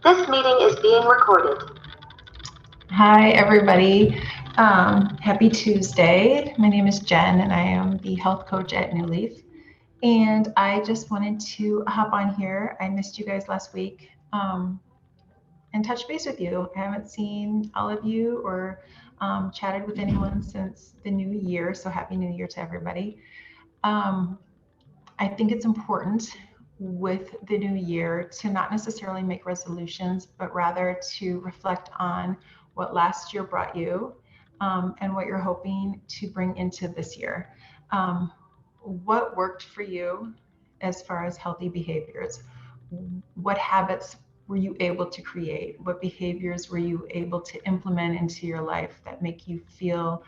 This meeting is being recorded. Hi, everybody. Happy Tuesday. My name is Jen, and I am the health coach at New Leaf. And I just wanted to hop on here. I missed you guys last week and touch base with you. I haven't seen all of you or chatted with anyone since the new year. So, Happy New Year to everybody. Um, I think it's important with the new year to not necessarily make resolutions, but rather to reflect on what last year brought you and what you're hoping to bring into this year. Um, what worked for you as far as healthy behaviors? What habits were you able to create? What behaviors were you able to implement into your life that make you feel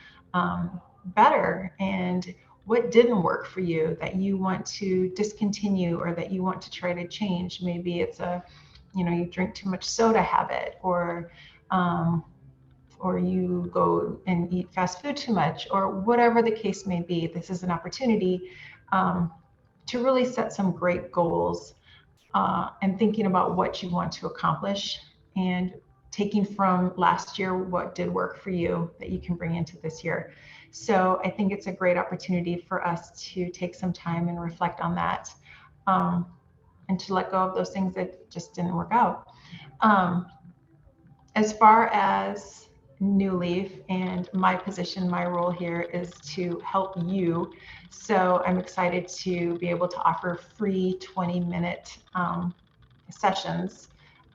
better? And what didn't work for you that you want to discontinue or that you want to try to change? Maybe it's you drink too much soda habit, um, or you go and eat fast food too much, or whatever the case may be. This is an opportunity um, to really set some great goals and thinking about what you want to accomplish and taking from last year what did work for you that you can bring into this year. So I think it's a great opportunity for us to take some time and reflect on that um, and to let go of those things that just didn't work out. Um, as far as New Leaf and my position, my role here is to help you. So I'm excited to be able to offer free 20-minute sessions.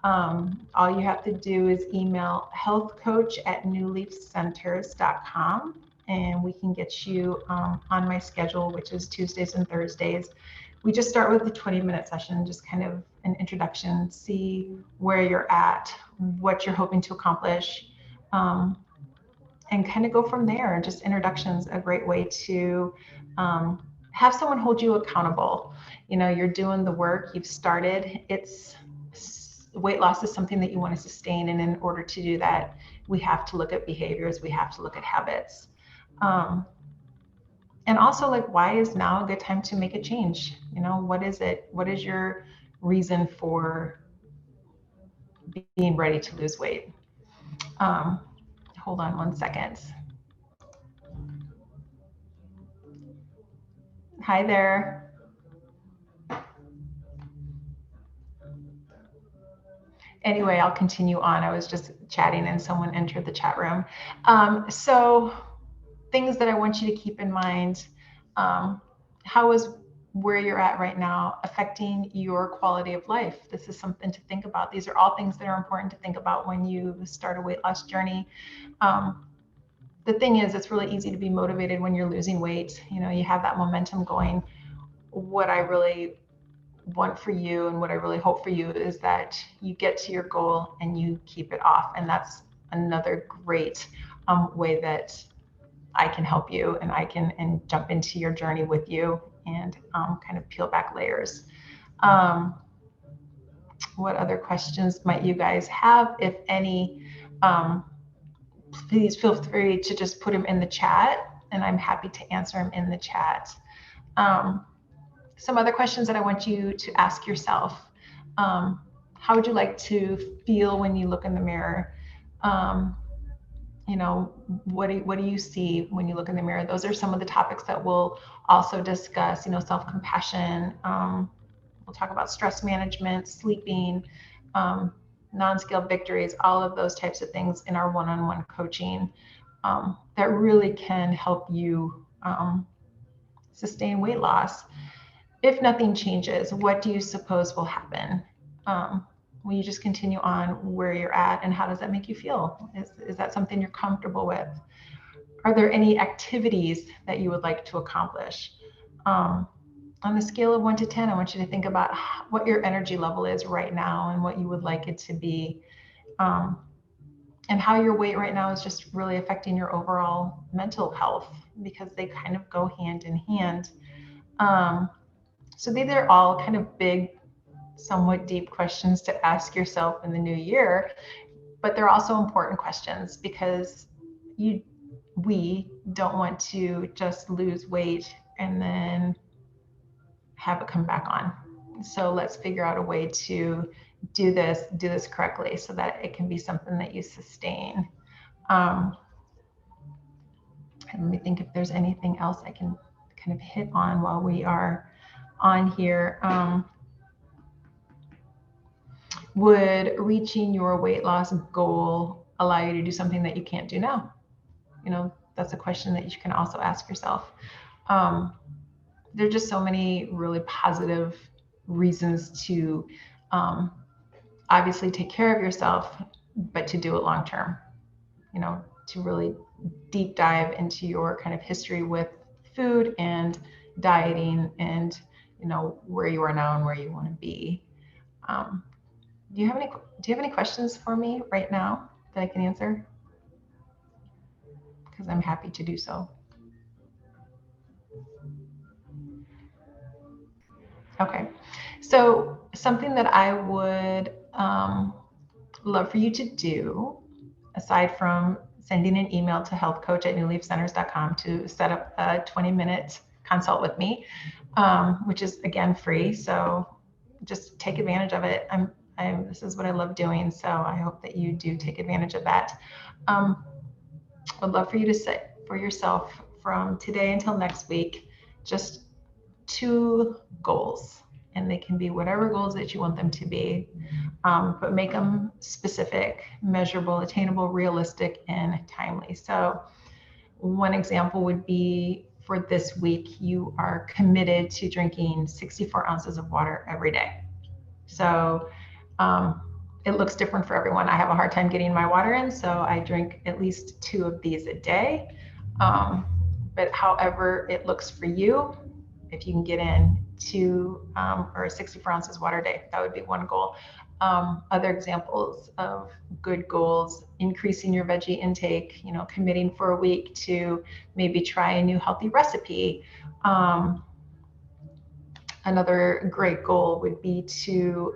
All you have to do is email healthcoach@newleafcenters.com and we can get you on my schedule, which is Tuesdays and Thursdays. We just start with a 20-minute session, just kind of an introduction, see where you're at, what you're hoping to accomplish, and kind of go from there. Just introductions, a great way to have someone hold you accountable. You're doing the work, you've started. Weight loss is something that you want to sustain, and in order to do that, we have to look at behaviors, we have to look at habits. And also, like, why is now a good time to make a change? What is it? What is your reason for being ready to lose weight? Um, Hold on 1 second. Hi there. Anyway, I'll continue on. I was just chatting and someone entered the chat room. So things that I want you to keep in mind. How is where you're at right now affecting your quality of life? This is something to think about. These are all things that are important to think about when you start a weight loss journey. The thing is, it's really easy to be motivated when you're losing weight. You have that momentum going. What I really want for you and what I really hope for you is that you get to your goal and you keep it off. And that's another great way that I can help you and I can jump into your journey with you and kind of peel back layers. What other questions might you guys have, if any? Please feel free to just put them in the chat and I'm happy to answer them in the chat. Some other questions that I want you to ask yourself. How would you like to feel when you look in the mirror? What do you see when you look in the mirror? Those are some of the topics that we'll also discuss. Self-compassion. We'll talk about stress management, sleeping, non-scale victories, all of those types of things in our one-on-one coaching that really can help you sustain weight loss. If nothing changes, what do you suppose will happen? Will you just continue on where you're at, and how does that make you feel? Is that something you're comfortable with? Are there any activities that you would like to accomplish? On the scale of 1 to 10, I want you to think about what your energy level is right now and what you would like it to be, and how your weight right now is just really affecting your overall mental health, because they kind of go hand in hand. So these are all kind of big, somewhat deep questions to ask yourself in the new year, but they're also important questions because we don't want to just lose weight and then have it come back on. So let's figure out a way to do this correctly so that it can be something that you sustain. And let me think if there's anything else I can kind of hit on while we are on here. Would reaching your weight loss goal allow you to do something that you can't do now? You know, that's a question that you can also ask yourself. There are just so many really positive reasons to obviously take care of yourself, but to do it long term, you know, to really deep dive into your kind of history with food and dieting and, you know, where you are now and where you want to be. Do you have any questions for me right now that I can answer? Because I'm happy to do so. Okay, so something that I would love for you to do, aside from sending an email to healthcoach@newleafcenters.com to set up a 20-minute consult with me, which is again free. So just take advantage of it. This is what I love doing, so I hope that you do take advantage of that. I'd love for you to set for yourself from today until next week just 2 goals, and they can be whatever goals that you want them to be, but make them specific, measurable, attainable, realistic, and timely. So one example would be for this week, you are committed to drinking 64 ounces of water every day. So it looks different for everyone. I have a hard time getting my water in, so I drink at least 2 of these a day. But however it looks for you, if you can get in 2 or 64 ounces water a day, that would be one goal. Other examples of good goals: increasing your veggie intake, you know, committing for a week to maybe try a new healthy recipe. Another great goal would be to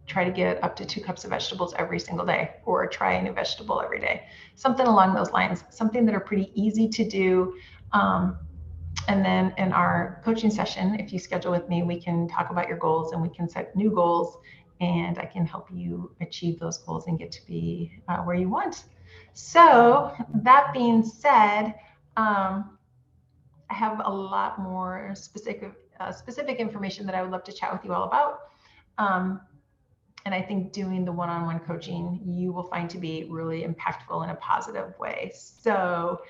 try to get up to 2 cups of vegetables every single day, or try a new vegetable every day. Something along those lines, something that are pretty easy to do. And then in our coaching session, if you schedule with me, we can talk about your goals and we can set new goals, and I can help you achieve those goals and get to be where you want. So that being said, I have a lot more specific information that I would love to chat with you all about. And I think doing the one-on-one coaching, you will find to be really impactful in a positive way. So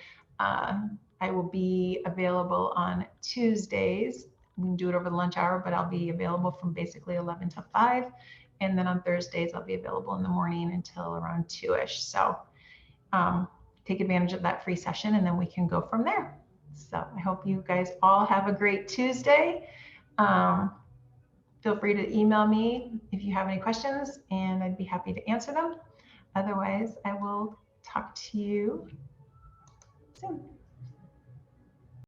I will be available on Tuesdays. We can do it over the lunch hour, but I'll be available from basically 11 to 5. And then on Thursdays, I'll be available in the morning until around 2-ish. So take advantage of that free session, and then we can go from there. So I hope you guys all have a great Tuesday. Feel free to email me if you have any questions, and I'd be happy to answer them. Otherwise, I will talk to you soon.